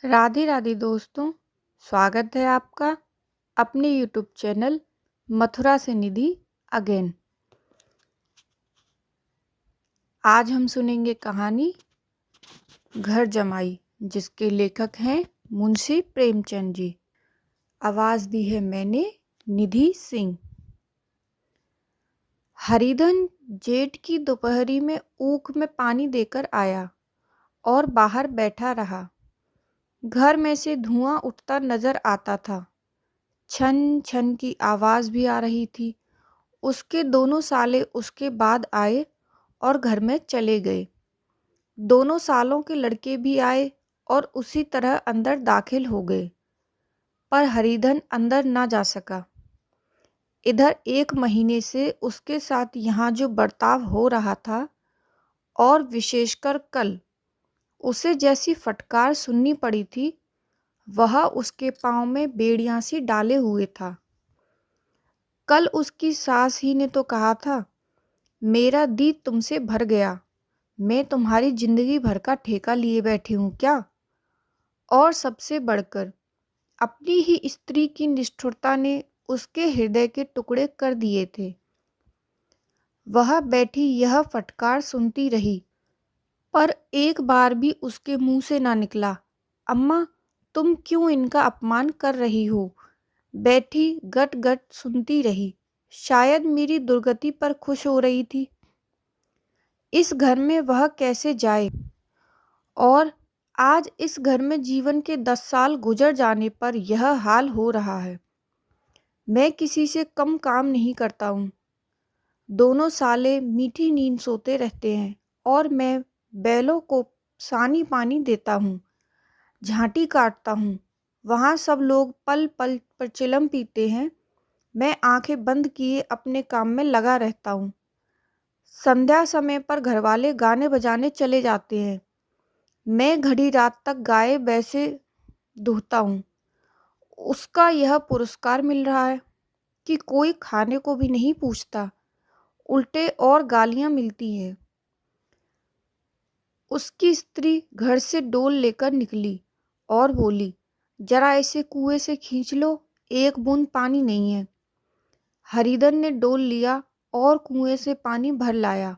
राधे राधे दोस्तों, स्वागत है आपका अपने यूट्यूब चैनल मथुरा से निधि अगेन। आज हम सुनेंगे कहानी घर जमाई, जिसके लेखक हैं मुंशी प्रेमचंद जी। आवाज़ दी है मैंने, निधि सिंह। हरिधन जेठ की दोपहरी में ऊख में पानी देकर आया और बाहर बैठा रहा। घर में से धुआं उठता नजर आता था। छन छन की आवाज़ भी आ रही थी। उसके दोनों साले उसके बाद आए और घर में चले गए। दोनों सालों के लड़के भी आए और उसी तरह अंदर दाखिल हो गए, पर हरिधन अंदर ना जा सका। इधर 1 महीने से उसके साथ यहाँ जो बर्ताव हो रहा था, और विशेषकर कल उसे जैसी फटकार सुननी पड़ी थी, वह उसके पाँव में बेड़ियां सी डाले हुए था। कल उसकी सास ही ने तो कहा था, मेरा दी तुमसे भर गया, मैं तुम्हारी जिंदगी भर का ठेका लिए बैठी हूँ क्या। और सबसे बढ़कर अपनी ही स्त्री की निष्ठुरता ने उसके हृदय के टुकड़े कर दिए थे। वह बैठी यह फटकार सुनती रही, पर एक बार भी उसके मुंह से ना निकला, अम्मा तुम क्यों इनका अपमान कर रही हो। बैठी गट गट सुनती रही। शायद मेरी दुर्गति पर खुश हो रही थी। इस घर में वह कैसे जाए, और आज इस घर में जीवन के 10 साल गुजर जाने पर यह हाल हो रहा है। मैं किसी से कम काम नहीं करता हूँ। दोनों साले मीठी नींद सोते रहते हैं और मैं बैलों को सानी पानी देता हूँ, झांटी काटता हूँ। वहाँ सब लोग पल पल पर चिलम पीते हैं। मैं आंखें बंद किए अपने काम में लगा रहता हूँ। संध्या समय पर घरवाले गाने बजाने चले जाते हैं। मैं घड़ी रात तक गाए बैसे दूहता हूँ। उसका यह पुरस्कार मिल रहा है कि कोई खाने को भी नहीं पूछता, उल्टे और गालियाँ मिलती हैं। उसकी स्त्री घर से डोल लेकर निकली और बोली, जरा इसे कुएं से खींच लो, एक बूंद पानी नहीं है। हरिधन ने डोल लिया और कुएं से पानी भर लाया।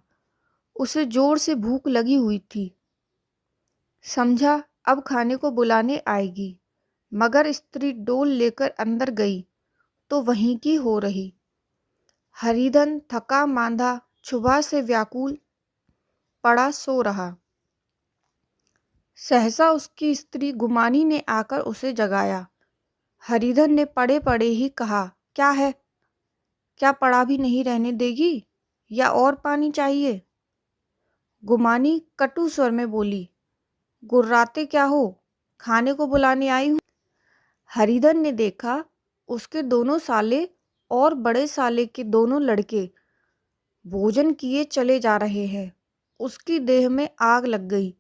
उसे जोर से भूख लगी हुई थी। समझा अब खाने को बुलाने आएगी, मगर स्त्री डोल लेकर अंदर गई तो वहीं की हो रही। हरिधन थका मांदा सुबह से व्याकुल पड़ा सो रहा। सहसा उसकी स्त्री गुमानी ने आकर उसे जगाया। हरिधन ने पड़े पड़े ही कहा, क्या है, क्या पड़ा भी नहीं रहने देगी, या और पानी चाहिए। गुमानी कटु स्वर में बोली, गुर्राते क्या हो, खाने को बुलाने आई हूँ। हरिधन ने देखा उसके दोनों साले और बड़े साले के दोनों लड़के भोजन किए चले जा रहे हैं। उसकी देह में आग लग गई।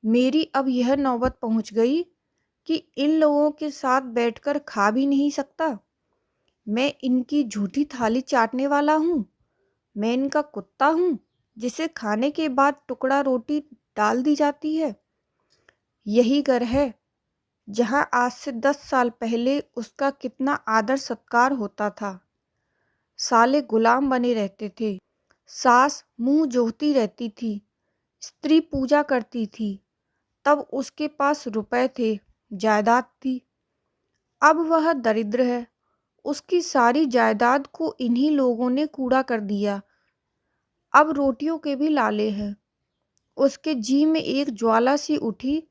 मेरी अब यह नौबत पहुंच गई कि इन लोगों के साथ बैठकर खा भी नहीं सकता। मैं इनकी झूठी थाली चाटने वाला हूँ। मैं इनका कुत्ता हूँ जिसे खाने के बाद टुकड़ा रोटी डाल दी जाती है। यही घर है जहाँ आज से 10 साल पहले उसका कितना आदर सत्कार होता था। साले गुलाम बने रहते थे। सास मुंह जोहती रहती थी। स्त्री पूजा करती थी। तब उसके पास रुपए थे, जायदाद थी। अब वह दरिद्र है। उसकी सारी जायदाद को इन्हीं लोगों ने कूड़ा कर दिया। अब रोटियों के भी लाले हैं। उसके जी में एक ज्वाला सी उठी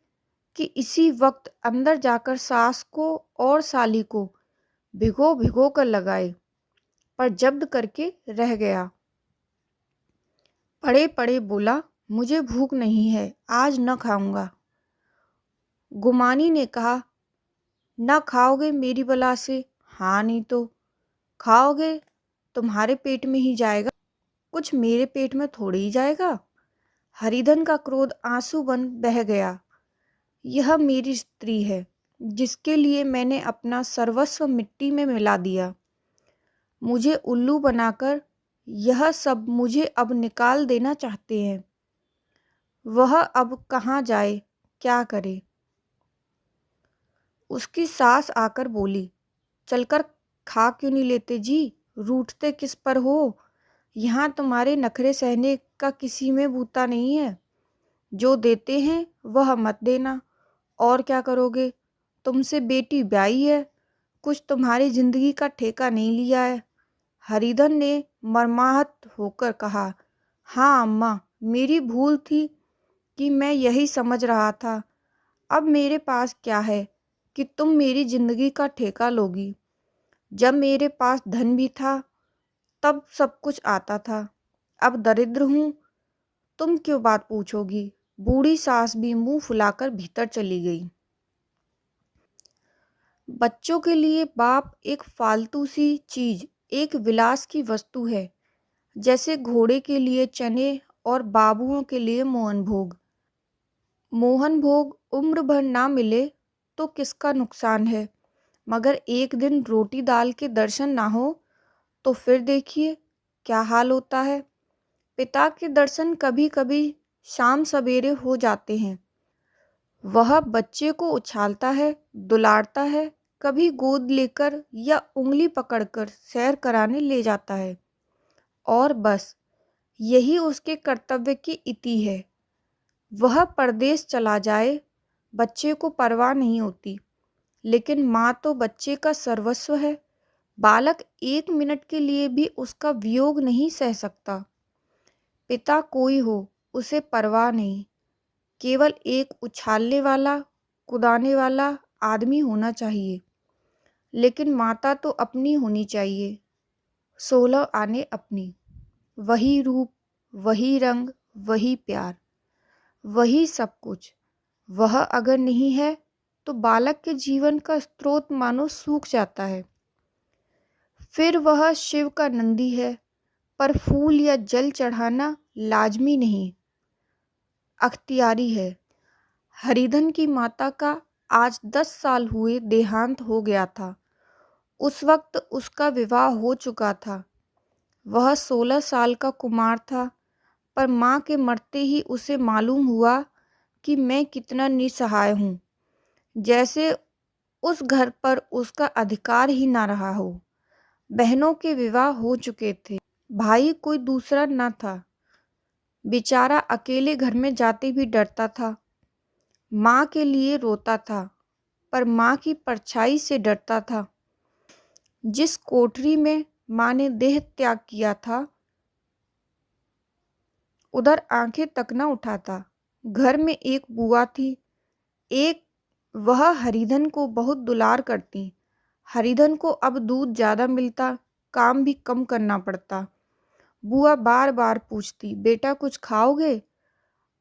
कि इसी वक्त अंदर जाकर सास को और साली को भिगो भिगो कर लगाए, पर जब्त करके रह गया। पड़े पड़े बोला, मुझे भूख नहीं है, आज न खाऊंगा। गुमानी ने कहा, न खाओगे मेरी बला से। हाँ नहीं तो खाओगे, तुम्हारे पेट में ही जाएगा, कुछ मेरे पेट में थोड़ी ही जाएगा। हरिधन का क्रोध आंसू बन बह गया। यह मेरी स्त्री है जिसके लिए मैंने अपना सर्वस्व मिट्टी में मिला दिया। मुझे उल्लू बनाकर यह सब मुझे अब निकाल देना चाहते हैं। वह अब कहाँ जाए, क्या करे। उसकी सास आकर बोली, चलकर खा क्यों नहीं लेते जी, रूठते किस पर हो। यहाँ तुम्हारे नखरे सहने का किसी में बूता नहीं है। जो देते हैं वह मत देना। और क्या करोगे, तुमसे बेटी ब्याही है, कुछ तुम्हारी जिंदगी का ठेका नहीं लिया है। हरिधन ने मर्माहत होकर कहा, हाँ अम्मा, मेरी भूल थी कि मैं यही समझ रहा था। अब मेरे पास क्या है कि तुम मेरी जिंदगी का ठेका लोगी। जब मेरे पास धन भी था तब सब कुछ आता था, अब दरिद्र हूँ, तुम क्यों बात पूछोगी। बूढ़ी सास भी मुंह फुलाकर भीतर चली गई। बच्चों के लिए बाप एक फालतू सी चीज, एक विलास की वस्तु है, जैसे घोड़े के लिए चने और बाबुओं के लिए मोहन भोग। मोहन भोग उम्र भर ना मिले तो किसका नुकसान है, मगर एक दिन रोटी दाल के दर्शन ना हो तो फिर देखिए क्या हाल होता है। पिता के दर्शन कभी कभी शाम सवेरे हो जाते हैं। वह बच्चे को उछालता है, दुलारता है, कभी गोद लेकर या उंगली पकड़कर सैर कराने ले जाता है। और बस यही उसके कर्तव्य की इति है। वह परदेश चला जाए, बच्चे को परवाह नहीं होती, लेकिन माँ तो बच्चे का सर्वस्व है। बालक एक मिनट के लिए भी उसका वियोग नहीं सह सकता। पिता कोई हो, उसे परवाह नहीं, केवल एक उछालने वाला, कुदाने वाला आदमी होना चाहिए। लेकिन माता तो अपनी होनी चाहिए, 16 आने अपनी। वही रूप, वही रंग, वही प्यार, वही सब कुछ। वह अगर नहीं है तो बालक के जीवन का स्रोत मानो सूख जाता है। फिर वह शिव का नंदी है, पर फूल या जल चढ़ाना लाजमी नहीं, अख्तियारी है। हरिधन की माता का आज 10 साल हुए देहांत हो गया था। उस वक्त उसका विवाह हो चुका था। वह 16 साल का कुमार था, पर माँ के मरते ही उसे मालूम हुआ कि मैं कितना निसहाय हूँ, जैसे उस घर पर उसका अधिकार ही ना रहा हो। बहनों के विवाह हो चुके थे, भाई कोई दूसरा न था। बेचारा अकेले घर में जाते भी डरता था। माँ के लिए रोता था, पर माँ की परछाई से डरता था। जिस कोठरी में माँ ने देह त्याग किया था, उधर आंखें तक न उठाता। घर में एक बुआ थी, एक वह हरिधन को बहुत दुलार करती। हरिधन को अब दूध ज़्यादा मिलता, काम भी कम करना पड़ता। बुआ बार बार पूछती, बेटा कुछ खाओगे।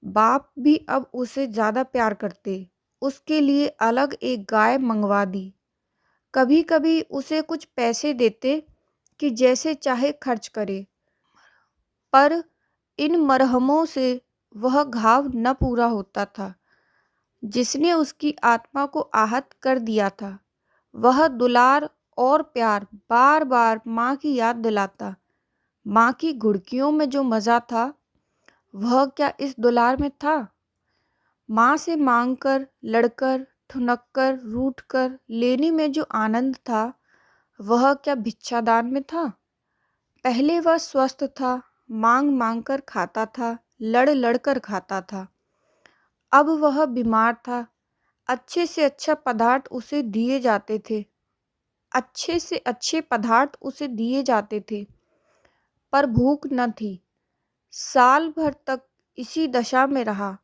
बाप भी अब उसे ज़्यादा प्यार करते, उसके लिए अलग एक गाय मंगवा दी। कभी कभी उसे कुछ पैसे देते कि जैसे चाहे खर्च करे, पर इन मरहमों से वह घाव न पूरा होता था जिसने उसकी आत्मा को आहत कर दिया था। वह दुलार और प्यार बार बार माँ की याद दिलाता। माँ की घुड़कियों में जो मज़ा था, वह क्या इस दुलार में था। माँ से मांगकर, लड़कर, ठुनककर, रूठकर लेने में जो आनंद था, वह क्या भिक्षादान में था। पहले वह स्वस्थ था, मांग मांग कर खाता था, लड़ लड़ कर खाता था। अब वह बीमार था। अच्छे से अच्छा पदार्थ उसे दिए जाते थे, अच्छे से अच्छे पदार्थ उसे दिए जाते थे, पर भूख न थी। साल भर तक इसी दशा में रहा।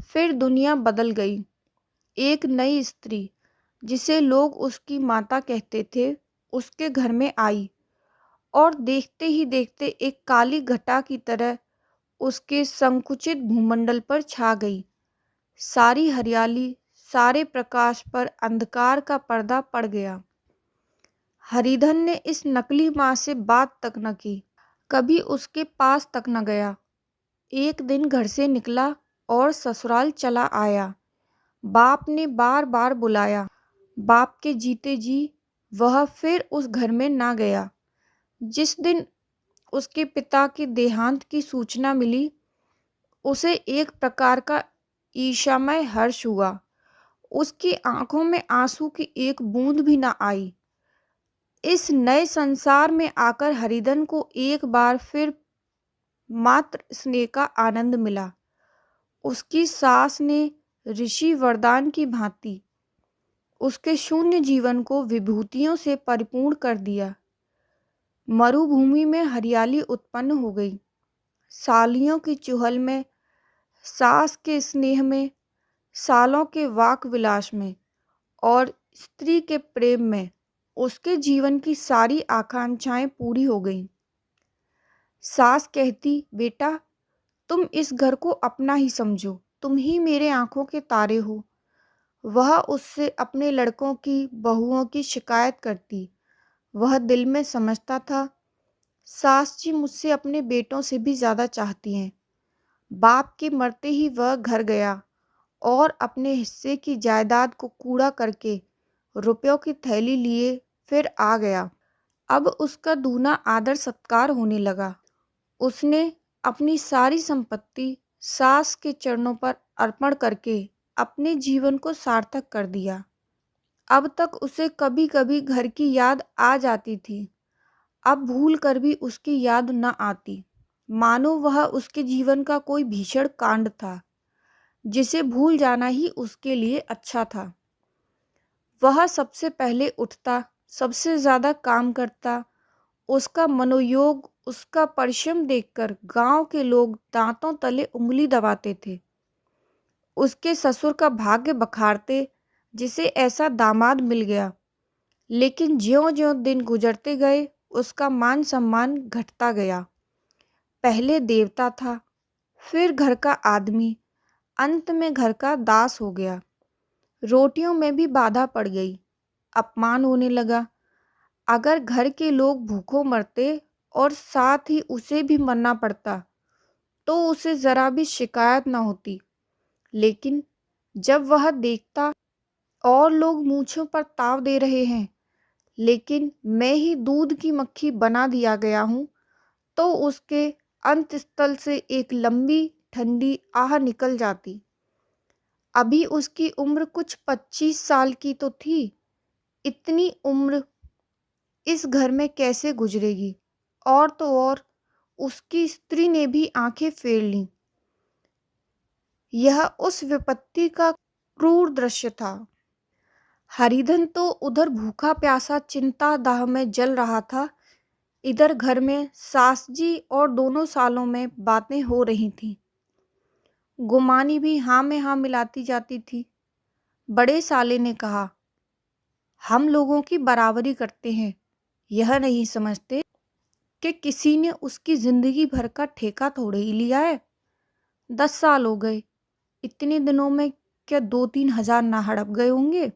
फिर दुनिया बदल गई। एक नई स्त्री, जिसे लोग उसकी माता कहते थे, उसके घर में आई और देखते ही देखते एक काली घटा की तरह उसके संकुचित भूमंडल पर छा गई। सारी हरियाली, सारे प्रकाश पर अंधकार का पर्दा पड़ गया। हरिधन ने इस नकली माँ से बात तक न की, कभी उसके पास तक न गया। एक दिन घर से निकला और ससुराल चला आया। बाप ने बार बार बुलाया। बाप के जीते जी वह फिर उस घर में ना गया। जिस दिन उसके पिता के देहांत की सूचना मिली, उसे एक प्रकार का ईर्ष्यामय हर्ष हुआ। उसकी आंखों में आंसू की एक बूंद भी न आई। इस नए संसार में आकर हरिधन को एक बार फिर मात्र स्नेह का आनंद मिला। उसकी सास ने ऋषि वरदान की भांति उसके शून्य जीवन को विभूतियों से परिपूर्ण कर दिया। मरुभूमि में हरियाली उत्पन्न हो गई। सालियों की चुहल में, सास के स्नेह में, सालों के वाक विलास में और स्त्री के प्रेम में उसके जीवन की सारी आकांक्षाएं पूरी हो गईं। सास कहती, बेटा तुम इस घर को अपना ही समझो, तुम ही मेरे आंखों के तारे हो। वह उससे अपने लड़कों की, बहुओं की शिकायत करती। वह दिल में समझता था, सास जी मुझसे अपने बेटों से भी ज़्यादा चाहती हैं। बाप के मरते ही वह घर गया और अपने हिस्से की जायदाद को कूड़ा करके रुपयों की थैली लिए फिर आ गया। अब उसका दूना आदर सत्कार होने लगा। उसने अपनी सारी संपत्ति सास के चरणों पर अर्पण करके अपने जीवन को सार्थक कर दिया। अब तक उसे कभी कभी घर की याद आ जाती थी, अब भूल कर भी उसकी याद न आती, मानो वह उसके जीवन का कोई भीषण कांड था जिसे भूल जाना ही उसके लिए अच्छा था। वह सबसे पहले उठता, सबसे ज्यादा काम करता। उसका मनोयोग, उसका परिश्रम देखकर गांव के लोग दांतों तले उंगली दबाते थे। उसके ससुर का भाग्य बखारते, जिसे ऐसा दामाद मिल गया। लेकिन ज्यों-ज्यों दिन गुजरते गए, उसका मान सम्मान घटता गया। पहले देवता था, फिर घर का आदमी, अंत में घर का दास हो गया। रोटियों में भी बाधा पड़ गई, अपमान होने लगा। अगर घर के लोग भूखों मरते और साथ ही उसे भी मरना पड़ता, तो उसे जरा भी शिकायत न होती। लेकिन जब वह देखता और लोग मूंछों पर ताव दे रहे हैं, लेकिन मैं ही दूध की मक्खी बना दिया गया हूँ, तो उसके अंतस्थल से एक लंबी ठंडी आह निकल जाती। अभी उसकी उम्र कुछ 25 साल की तो थी। इतनी उम्र इस घर में कैसे गुजरेगी? और तो और उसकी स्त्री ने भी आंखें फेर लीं। यह उस विपत्ति का क्रूर दृश्य था। हरिधन तो उधर भूखा प्यासा चिंता दाह में जल रहा था, इधर घर में सास जी और दोनों सालों में बातें हो रही थीं। गुमानी भी हाँ में हाँ मिलाती जाती थी। बड़े साले ने कहा, हम लोगों की बराबरी करते हैं, यह नहीं समझते कि किसी ने उसकी जिंदगी भर का ठेका थोड़े ही लिया है। 10 साल हो गए, इतने दिनों में क्या 2-3 हजार ना हड़प गए होंगे।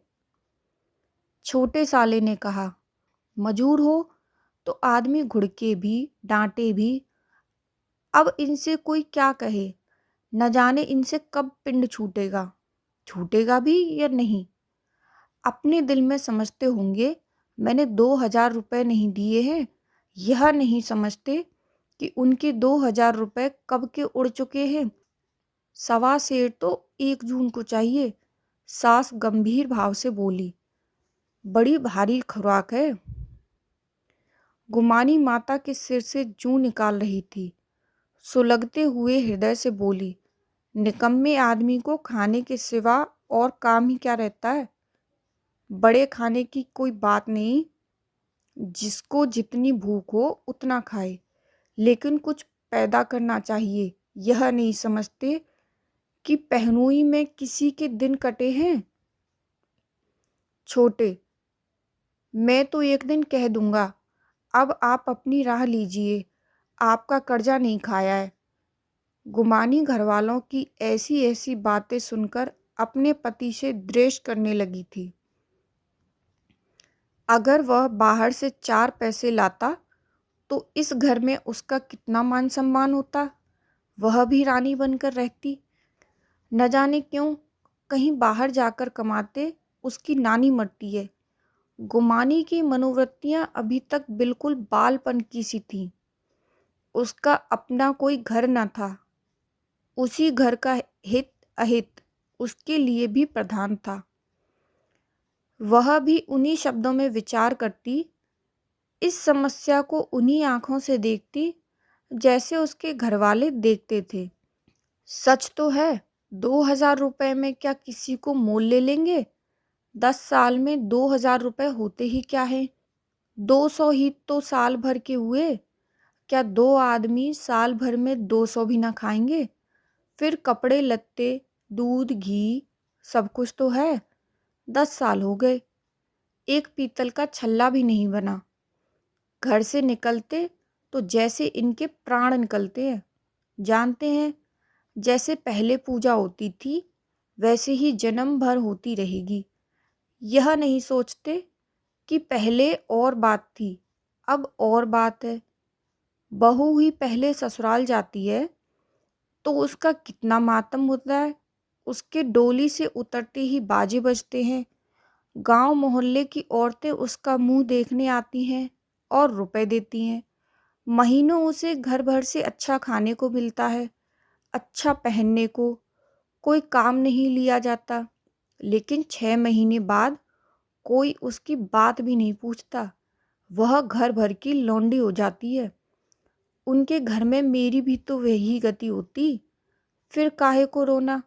छोटे साले ने कहा, मजूर हो तो आदमी घुड़के भी, डांटे भी। अब इनसे कोई क्या कहे, न जाने इनसे कब पिंड छूटेगा, छूटेगा भी या नहीं। अपने दिल में समझते होंगे मैंने 2,000 रुपये नहीं दिए हैं। यह नहीं समझते कि उनके 2,000 रुपये कब के उड़ चुके हैं। सवा सेर तो 1 जून को चाहिए। सास गंभीर भाव से बोली, बड़ी भारी खुराक है। गुमानी माता के सिर से जूं निकाल रही थी, सुलगते हुए हृदय से बोली, निकम्मे आदमी को खाने के सिवा और काम ही क्या रहता है। बड़े खाने की कोई बात नहीं, जिसको जितनी भूख हो उतना खाए, लेकिन कुछ पैदा करना चाहिए। यह नहीं समझते कि पहनुई में किसी के दिन कटे हैं। छोटे, मैं तो एक दिन कह दूंगा, अब आप अपनी राह लीजिए, आपका कर्जा नहीं खाया है। गुमानी घरवालों की ऐसी ऐसी बातें सुनकर अपने पति से द्वेष करने लगी थी। अगर वह बाहर से 4 पैसे लाता तो इस घर में उसका कितना मान सम्मान होता। वह भी रानी बनकर रहती। न जाने क्यों कहीं बाहर जाकर कमाते उसकी नानी मरती है। गुमानी की मनोवृत्तियां अभी तक बिल्कुल बालपन की सी थीं। उसका अपना कोई घर न था। उसी घर का हित अहित उसके लिए भी प्रधान था। वह भी उन्हीं शब्दों में विचार करती, इस समस्या को उन्हीं आंखों से देखती जैसे उसके घरवाले देखते थे। सच तो है, 2,000 रुपए में क्या किसी को मोल ले लेंगे? 10 साल में 2,000 रुपए होते ही क्या है? 200 ही तो साल भर के हुए। क्या दो आदमी साल भर में 200 भी ना खाएंगे? फिर कपड़े लत्ते, दूध घी सब कुछ तो है। 10 साल हो गए, एक पीतल का छल्ला भी नहीं बना। घर से निकलते तो जैसे इनके प्राण निकलते हैं। जानते हैं, जैसे पहले पूजा होती थी वैसे ही जन्म भर होती रहेगी। यह नहीं सोचते कि पहले और बात थी, अब और बात है। बहू ही पहले ससुराल जाती है तो उसका कितना मातम होता है। उसके डोली से उतरते ही बाजे बजते हैं। गांव मोहल्ले की औरतें उसका मुंह देखने आती हैं और रुपए देती हैं। महीनों उसे घर भर से अच्छा खाने को मिलता है, अच्छा पहनने को। कोई काम नहीं लिया जाता। लेकिन 6 महीने बाद कोई उसकी बात भी नहीं पूछता। वह घर भर की लौंडी हो जाती है। उनके घर में मेरी भी तो वही गति होती। फिर काहे को रोना?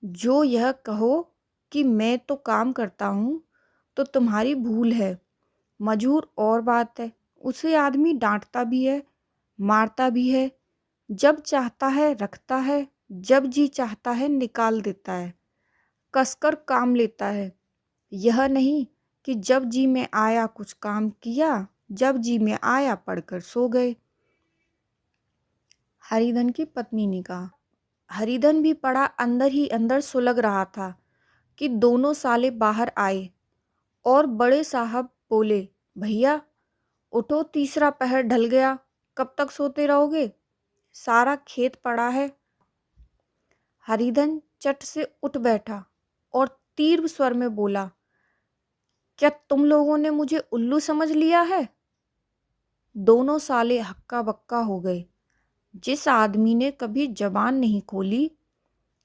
जो यह कहो कि मैं तो काम करता हूँ तो तुम्हारी भूल है। मजूर और बात है, उसे आदमी डांटता भी है, मारता भी है। जब चाहता है रखता है, जब जी चाहता है निकाल देता है, कसकर काम लेता है। यह नहीं कि जब जी में आया कुछ काम किया, जब जी में आया पढ़कर सो गए। हरिधन की पत्नी ने कहा। हरिधन भी पड़ा अंदर ही अंदर सुलग रहा था कि दोनों साले बाहर आए और बड़े साहब बोले, भैया उठो, तीसरा पहर ढल गया, कब तक सोते रहोगे? सारा खेत पड़ा है। हरिधन चट से उठ बैठा और तीव्र स्वर में बोला, क्या तुम लोगों ने मुझे उल्लू समझ लिया है? दोनों साले हक्का बक्का हो गए। जिस आदमी ने कभी जबान नहीं खोली,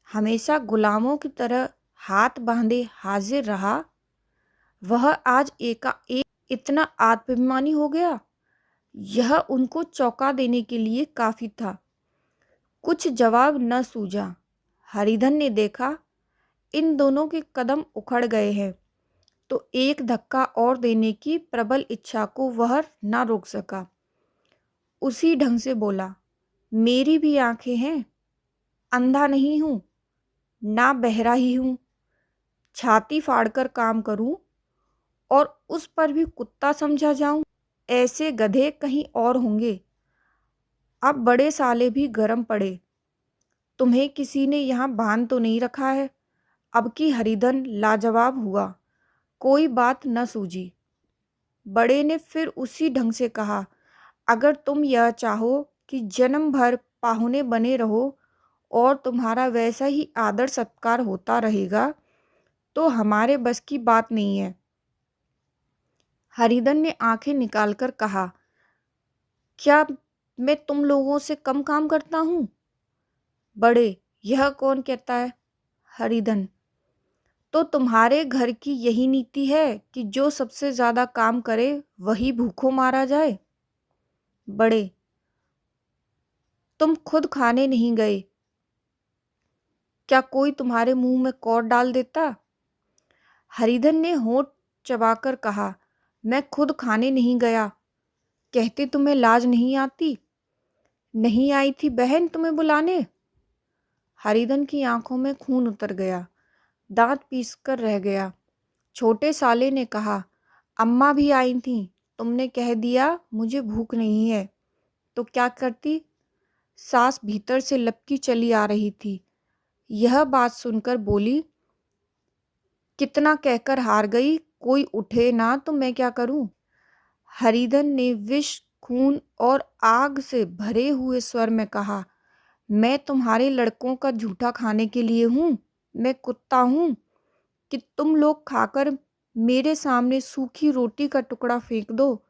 हमेशा गुलामों की तरह हाथ बांधे हाजिर रहा, वह आज एकाएक इतना आत्माभिमानी हो गया। यह उनको चौंका देने के लिए काफी था। कुछ जवाब न सूझा। हरिधन ने देखा इन दोनों के कदम उखड़ गए हैं, तो एक धक्का और देने की प्रबल इच्छा को वह न रोक सका। उसी ढंग से बोला, मेरी भी आंखें हैं, अंधा नहीं हूं, ना बहरा ही हूं। छाती फाड़कर काम करूं और उस पर भी कुत्ता समझा जाऊं? ऐसे गधे कहीं और होंगे। अब बड़े साले भी गरम पड़े। तुम्हें किसी ने यहाँ बांध तो नहीं रखा है? अब की हरिधन लाजवाब हुआ। कोई बात न सूझी। बड़े ने फिर उसी ढंग से कहा, अगर तुम यह चाहो कि जन्म भर पाहुने बने रहो और तुम्हारा वैसा ही आदर सत्कार होता रहेगा तो हमारे बस की बात नहीं है। हरिधन ने आंखें निकालकर कहा, क्या मैं तुम लोगों से कम काम करता हूँ? बड़े, यह कौन कहता है? हरिधन, तो तुम्हारे घर की यही नीति है कि जो सबसे ज्यादा काम करे वही भूखों मारा जाए? बड़े, तुम खुद खाने नहीं गए, क्या कोई तुम्हारे मुंह में कौर डाल देता? हरिधन ने होंठ चबाकर कहा, मैं खुद खाने नहीं गया। कहते तुम्हें लाज नहीं आती? नहीं आई थी बहन तुम्हें बुलाने? हरिधन की आंखों में खून उतर गया, दांत पीसकर रह गया। छोटे साले ने कहा, अम्मा भी आई थीं, तुमने कह दिया मुझे भूख नहीं है, तो क्या करती? सास भीतर से लपकी चली आ रही थी। यह बात सुनकर बोली, कितना कहकर हार गई, कोई उठे ना तो मैं क्या करूं? हरिधन ने विष, खून और आग से भरे हुए स्वर में कहा, मैं तुम्हारे लड़कों का झूठा खाने के लिए हूं? मैं कुत्ता हूं कि तुम लोग खाकर मेरे सामने सूखी रोटी का टुकड़ा फेंक दो?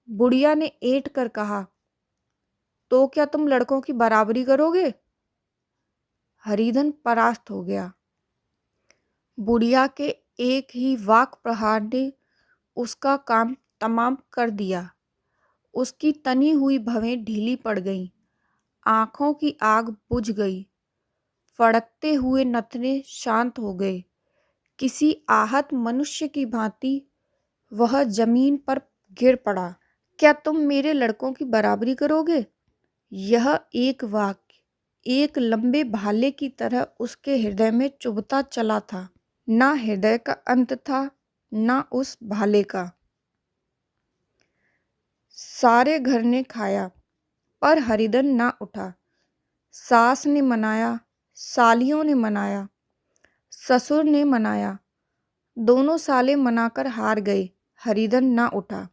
बुढ़िया ने ऐंठ कर कहा, तो क्या तुम लड़कों की बराबरी करोगे? हरिधन परास्त हो गया। बुढ़िया के एक ही वाक प्रहार ने उसका काम तमाम कर दिया। उसकी तनी हुई भवें ढीली पड़ गईं, आंखों की आग बुझ गई, फड़कते हुए नथने शांत हो गए। किसी आहत मनुष्य की भांति वह जमीन पर गिर पड़ा। क्या तुम मेरे लड़कों की बराबरी करोगे? यह एक वाक्य एक लंबे भाले की तरह उसके हृदय में चुभता चला था। ना हृदय का अंत था, ना उस भाले का। सारे घर ने खाया, पर हरिधन ना उठा। सास ने मनाया, सालियों ने मनाया, ससुर ने मनाया, दोनों साले मनाकर हार गए। हरिधन ना उठा।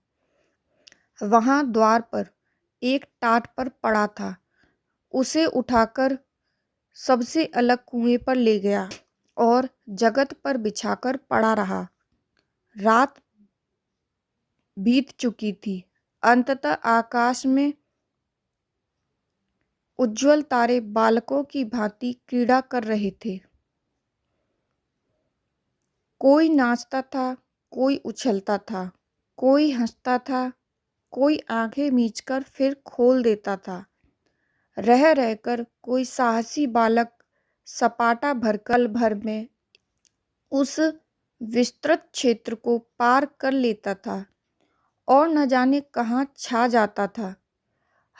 वहां द्वार पर एक टाट पर पड़ा था। उसे उठाकर सबसे अलग कुएं पर ले गया और जगत पर बिछाकर पड़ा रहा। रात बीत चुकी थी। अंततः आकाश में उज्ज्वल तारे बालकों की भांति क्रीड़ा कर रहे थे। कोई नाचता था, कोई उछलता था, कोई हंसता था, कोई आंखें मीचकर फिर खोल देता था। रह रहकर कोई साहसी बालक सपाटा भरकल भर में उस विस्तृत क्षेत्र को पार कर लेता था और न जाने कहाँ छा जाता था।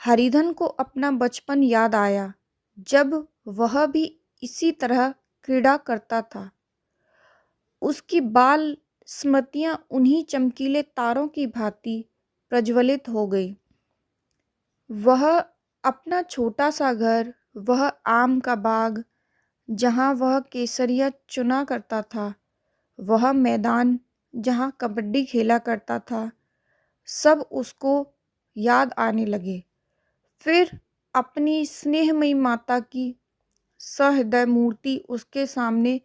हरिधन को अपना बचपन याद आया, जब वह भी इसी तरह क्रीड़ा करता था। उसकी बाल स्मृतियां उन्हीं चमकीले तारों की भांति प्रज्वलित हो गई। वह अपना छोटा सा घर, वह आम का बाग जहाँ वह केसरिया चुना करता था, वह मैदान जहाँ कबड्डी खेला करता था, सब उसको याद आने लगे। फिर अपनी स्नेहमयी माता की सहृदय मूर्ति उसके सामने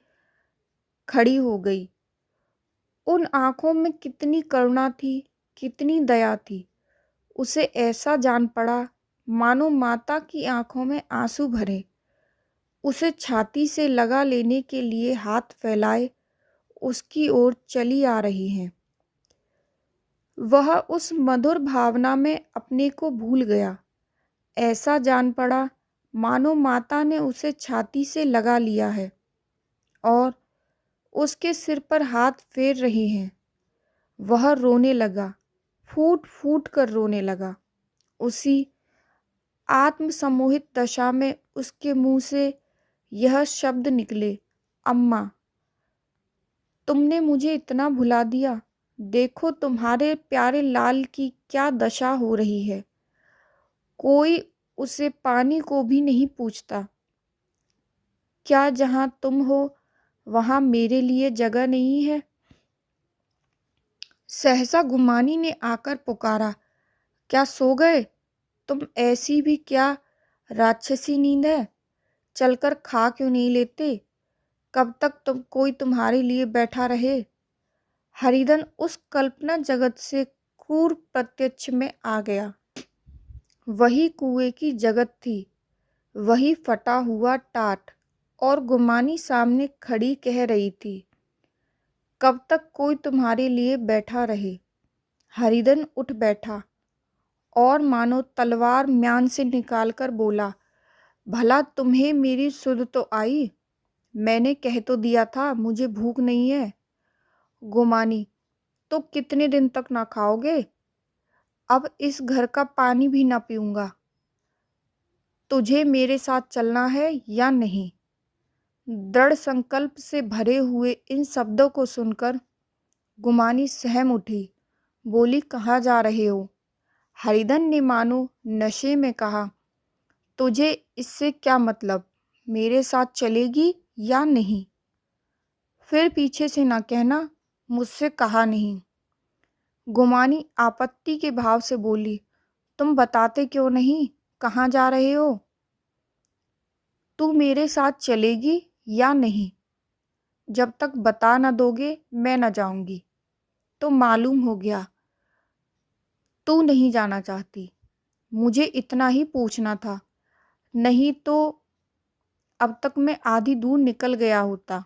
खड़ी हो गई। उन आंखों में कितनी करुणा थी, कितनी दया थी। उसे ऐसा जान पड़ा मानो माता की आंखों में आंसू भरे उसे छाती से लगा लेने के लिए हाथ फैलाए उसकी ओर चली आ रही हैं। वह उस मधुर भावना में अपने को भूल गया। ऐसा जान पड़ा मानो माता ने उसे छाती से लगा लिया है और उसके सिर पर हाथ फेर रही हैं। वह रोने लगा, फूट फूट कर रोने लगा। उसी आत्मसम्मोहित दशा में उसके मुंह से यह शब्द निकले, अम्मा, तुमने मुझे इतना भुला दिया। देखो तुम्हारे प्यारे लाल की क्या दशा हो रही है। कोई उसे पानी को भी नहीं पूछता। क्या जहाँ तुम हो वहाँ मेरे लिए जगह नहीं है? सहसा गुमानी ने आकर पुकारा, क्या सो गए तुम? ऐसी भी क्या राक्षसी नींद है? चलकर खा क्यों नहीं लेते? कब तक कोई तुम्हारे लिए बैठा रहे? हरिधन उस कल्पना जगत से क्रूर प्रत्यक्ष में आ गया। वही कुएं की जगत थी, वही फटा हुआ टाट, और गुमानी सामने खड़ी कह रही थी, कब तक कोई तुम्हारे लिए बैठा रहे? हरिधन उठ बैठा और मानो तलवार म्यान से निकालकर बोला, भला तुम्हें मेरी सुध तो आई? मैंने कह तो दिया था मुझे भूख नहीं है। गुमानी, तो कितने दिन तक ना खाओगे? अब इस घर का पानी भी ना पीऊंगा। तुझे मेरे साथ चलना है या नहीं? दृढ़ संकल्प से भरे हुए इन शब्दों को सुनकर गुमानी सहम उठी। बोली, कहाँ जा रहे हो? हरिधन ने मानो नशे में कहा, तुझे इससे क्या मतलब? मेरे साथ चलेगी या नहीं? फिर पीछे से ना कहना मुझसे कहा नहीं। गुमानी आपत्ति के भाव से बोली, तुम बताते क्यों नहीं कहाँ जा रहे हो? तू मेरे साथ चलेगी या नहीं? जब तक बता न दोगे मैं न जाऊंगी। तो मालूम हो गया तू नहीं जाना चाहती। मुझे इतना ही पूछना था, नहीं तो अब तक मैं आधी दूर निकल गया होता।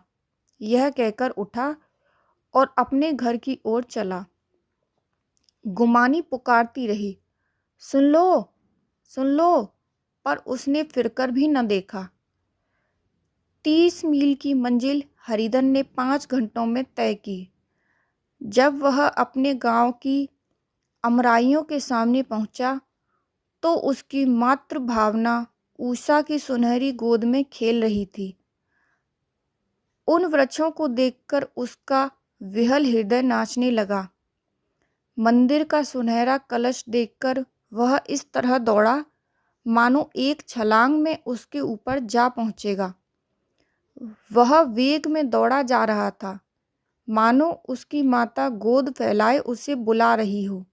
यह कहकर उठा और अपने घर की ओर चला। गुमानी पुकारती रही, सुन लो, सुन लो, पर उसने फिरकर भी न देखा। 30 मील की मंजिल हरिधन ने 5 घंटों में तय की। जब वह अपने गांव की अमराइयों के सामने पहुंचा तो उसकी मातृ भावना उषा की सुनहरी गोद में खेल रही थी। उन वृक्षों को देखकर उसका विहल हृदय नाचने लगा। मंदिर का सुनहरा कलश देखकर वह इस तरह दौड़ा मानो एक छलांग में उसके ऊपर जा पहुंचेगा। वह वेग में दौड़ा जा रहा था, मानो उसकी माता गोद फैलाए उसे बुला रही हो।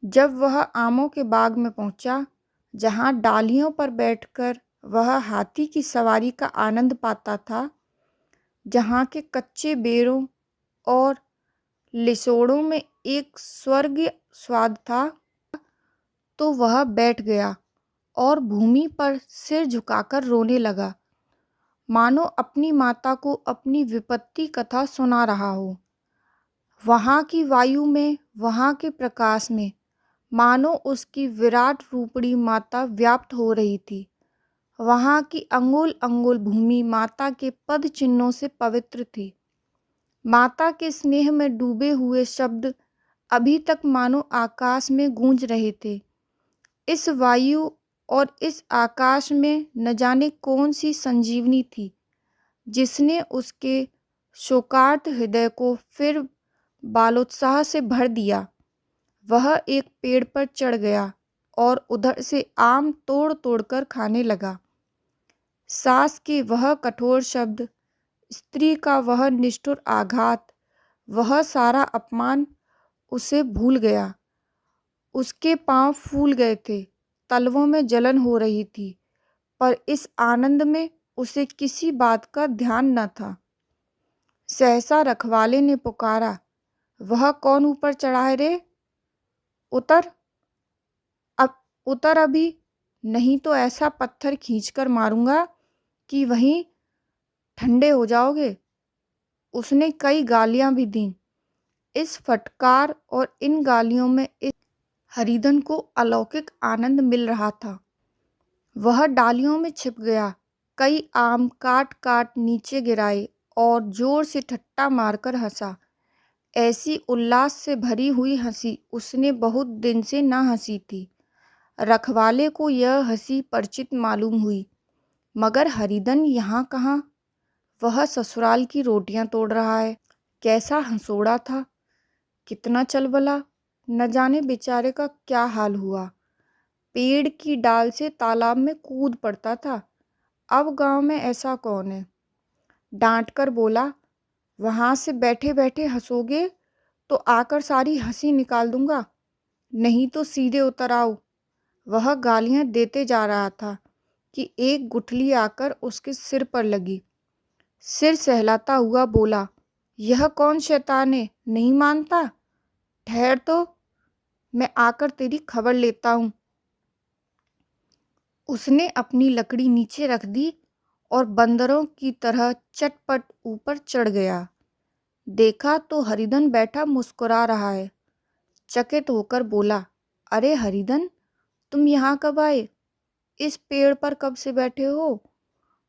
जब वह आमों के बाग में पहुंचा, जहां डालियों पर बैठकर वह हाथी की सवारी का आनंद पाता था, जहां के कच्चे बेरों और लिसोड़ों में एक स्वर्गीय स्वाद था, तो वह बैठ गया और भूमि पर सिर झुकाकर रोने लगा, मानो अपनी माता को अपनी विपत्ति कथा सुना रहा हो। वहाँ की वायु में, वहाँ के प्रकाश में मानो उसकी विराट रूपड़ी माता व्याप्त हो रही थी। वहाँ की अंगुल अंगुल भूमि माता के पद चिन्हों से पवित्र थी। माता के स्नेह में डूबे हुए शब्द अभी तक मानो आकाश में गूंज रहे थे। इस वायु और इस आकाश में न जाने कौन सी संजीवनी थी, जिसने उसके शोकार्त हृदय को फिर बालोत्साह से भर दिया। वह एक पेड़ पर चढ़ गया और उधर से आम तोड़ तोड़कर खाने लगा। सास के वह कठोर शब्द, स्त्री का वह निष्ठुर आघात, वह सारा अपमान उसे भूल गया। उसके पांव फूल गए थे, तलवों में जलन हो रही थी, पर इस आनंद में उसे किसी बात का ध्यान न था। सहसा रखवाले ने पुकारा, वह कौन ऊपर चढ़ा है रे? उतर, अब उतर अभी, नहीं तो ऐसा पत्थर खींचकर मारूंगा कि वहीं ठंडे हो जाओगे। उसने कई गालियां भी दीं। इस फटकार और इन गालियों में इस हरिधन को अलौकिक आनंद मिल रहा था। वह डालियों में छिप गया, कई आम काट काट नीचे गिराए और जोर से ठट्ठा मारकर हंसा। ऐसी उल्लास से भरी हुई हंसी उसने बहुत दिन से ना हंसी थी। रखवाले को यह हंसी परिचित मालूम हुई, मगर हरिधन यहाँ कहाँ? वह ससुराल की रोटियां तोड़ रहा है। कैसा हंसोड़ा था, कितना चलबला, न जाने बेचारे का क्या हाल हुआ। पेड़ की डाल से तालाब में कूद पड़ता था। अब गांव में ऐसा कौन है? डांट कर बोला, वहां से बैठे बैठे हंसोगे तो आकर सारी हंसी निकाल दूंगा, नहीं तो सीधे उतर आओ। वह गालियां देते जा रहा था कि एक गुठली आकर उसके सिर पर लगी। सिर सहलाता हुआ बोला, यह कौन शैतान है, नहीं मानता? ठहर तो, मैं आकर तेरी खबर लेता हूँ। उसने अपनी लकड़ी नीचे रख दी और बंदरों की तरह चटपट ऊपर चढ़ गया। देखा तो हरिधन बैठा मुस्कुरा रहा है। चकित होकर बोला, अरे हरिधन, तुम यहाँ कब आए? इस पेड़ पर कब से बैठे हो?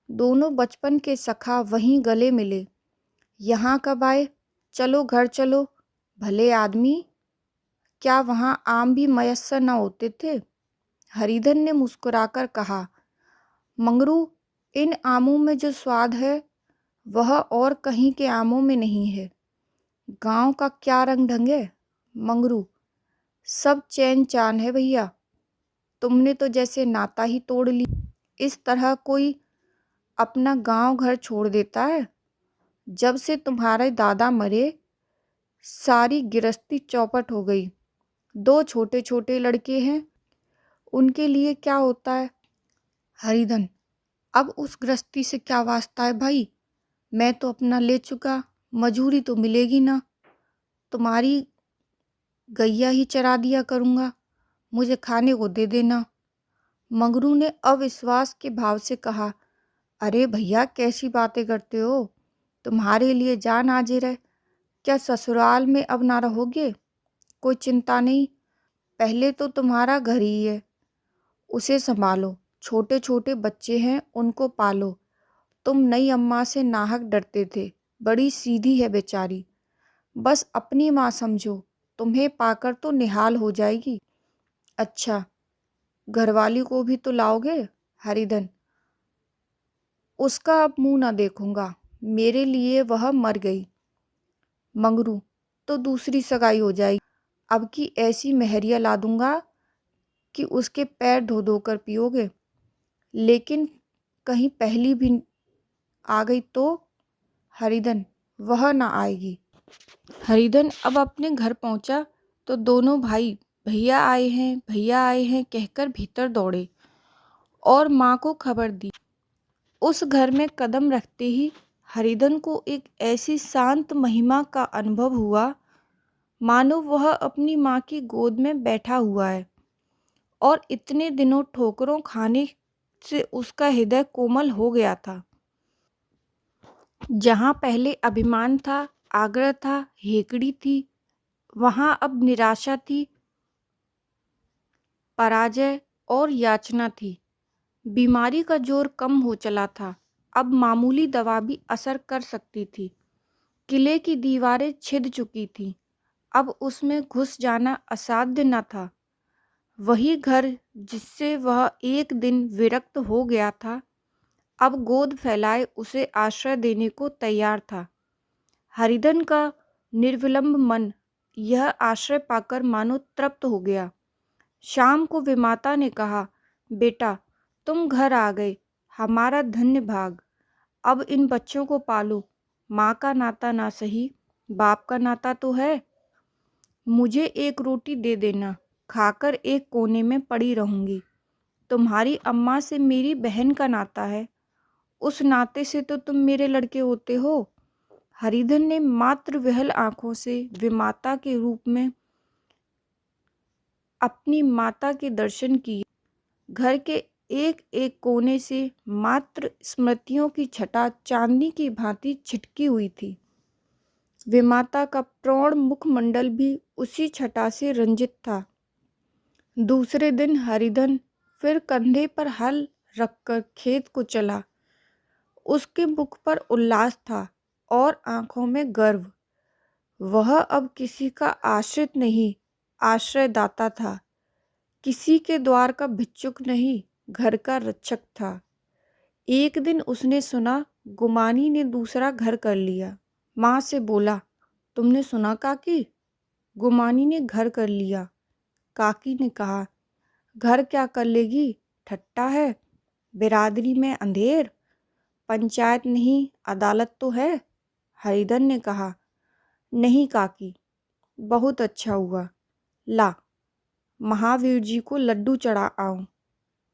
दोनों बचपन के सखा वहीं गले मिले। यहाँ कब आए? चलो घर चलो। भले आदमी, क्या वहाँ आम भी मयस्सर न होते थे? हरिधन ने मुस्कुराकर कहा, मंगरू, इन आमों में जो स्वाद है वह और कहीं के आमों में नहीं है। गांव का क्या रंग ढंग है मंगरू, सब चैन चान है भैया। तुमने तो जैसे नाता ही तोड़ ली। इस तरह कोई अपना गांव घर छोड़ देता है? जब से तुम्हारे दादा मरे सारी गिरस्ती चौपट हो गई। 2 छोटे छोटे लड़के हैं, उनके लिए क्या होता है? हरिधन, अब उस गृहस्थी से क्या वास्ता है भाई? मैं तो अपना ले चुका, मजूरी तो मिलेगी ना। तुम्हारी गैया ही चरा दिया करूँगा, मुझे खाने को दे देना। मंगरू ने अविश्वास के भाव से कहा, अरे भैया कैसी बातें करते हो? तुम्हारे लिए जान हाजिर है, क्या ससुराल में अब ना रहोगे? कोई चिंता नहीं, पहले तो तुम्हारा घर ही है, उसे संभालो। छोटे छोटे बच्चे हैं, उनको पालो। तुम नई अम्मा से नाहक डरते थे, बड़ी सीधी है बेचारी। बस अपनी माँ समझो, तुम्हें पाकर तो निहाल हो जाएगी। अच्छा, घरवाली को भी तो लाओगे? हरिधन, उसका अब मुंह ना देखूंगा, मेरे लिए वह मर गई। मंगरू, तो दूसरी सगाई हो जाएगी। अब की ऐसी मेहरिया ला दूंगा कि उसके पैर धो धो कर पियोगे। लेकिन कहीं पहली भी आ गई तो? हरिधन, वह ना आएगी। हरिधन अब अपने घर पहुंचा तो दोनों भाई भैया आए हैं, भैया आए हैं कहकर भीतर दौड़े और माँ को खबर दी। उस घर में कदम रखते ही हरिधन को एक ऐसी शांत महिमा का अनुभव हुआ, मानो वह अपनी माँ की गोद में बैठा हुआ है और इतने दिनों ठोकरों खाने से उसका हृदय कोमल हो गया था। जहाँ पहले अभिमान था, आग्रह था, हेकड़ी थी, वहाँ अब निराशा थी, पराजय और याचना थी। बीमारी का जोर कम हो चला था, अब मामूली दवा भी असर कर सकती थी। किले की दीवारें छिद चुकी थीं, अब उसमें घुस जाना असाध्य न था। वही घर जिससे वह एक दिन विरक्त हो गया था, अब गोद फैलाए उसे आश्रय देने को तैयार था। हरिधन का निर्विलंब मन यह आश्रय पाकर मानो तृप्त हो गया। शाम को विमाता ने कहा, बेटा तुम घर आ गए, हमारा धन्य भाग। अब इन बच्चों को पालो। माँ का नाता ना सही, बाप का नाता तो है। मुझे एक रोटी दे देना, खाकर एक कोने में पड़ी रहूंगी। तुम्हारी अम्मा से मेरी बहन का नाता है, उस नाते से तो तुम मेरे लड़के होते हो। हरिधन ने मात्र विहल आंखों से विमाता के रूप में अपनी माता के दर्शन किए। घर के एक एक कोने से मात्र स्मृतियों की छटा चांदनी की भांति छिटकी हुई थी। विमाता का प्रौढ़ मुखमंडल भी उसी छटा से रंजित था। दूसरे दिन हरिधन फिर कंधे पर हल रखकर खेत को चला। उसके मुख पर उल्लास था और आंखों में गर्व। वह अब किसी का आश्रित नहीं, आश्रयदाता था। किसी के द्वार का भिक्षुक नहीं, घर का रक्षक था। एक दिन उसने सुना गुमानी ने दूसरा घर कर लिया। माँ से बोला, तुमने सुना काकी? गुमानी ने घर कर लिया। काकी ने कहा, घर क्या कर लेगी, ठट्टा है। बिरादरी में अंधेर, पंचायत नहीं अदालत तो है। हरिधन ने कहा, नहीं काकी, बहुत अच्छा हुआ। ला, महावीर जी को लड्डू चढ़ा आऊं।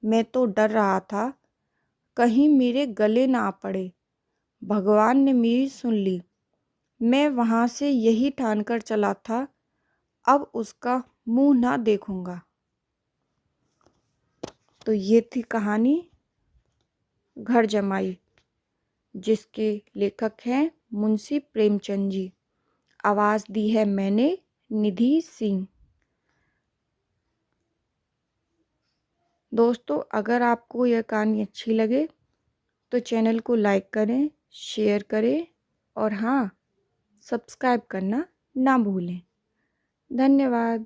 मैं तो डर रहा था कहीं मेरे गले ना आ पड़े। भगवान ने मेरी सुन ली। मैं वहां से यही ठानकर चला था, अब उसका मुंह ना देखूंगा। तो ये थी कहानी घर जमाई, जिसके लेखक हैं मुंशी प्रेमचंद जी। आवाज़ दी है मैंने, निधि सिंह। दोस्तों, अगर आपको यह कहानी अच्छी लगे तो चैनल को लाइक करें, शेयर करें और हाँ, सब्सक्राइब करना ना भूलें। धन्यवाद।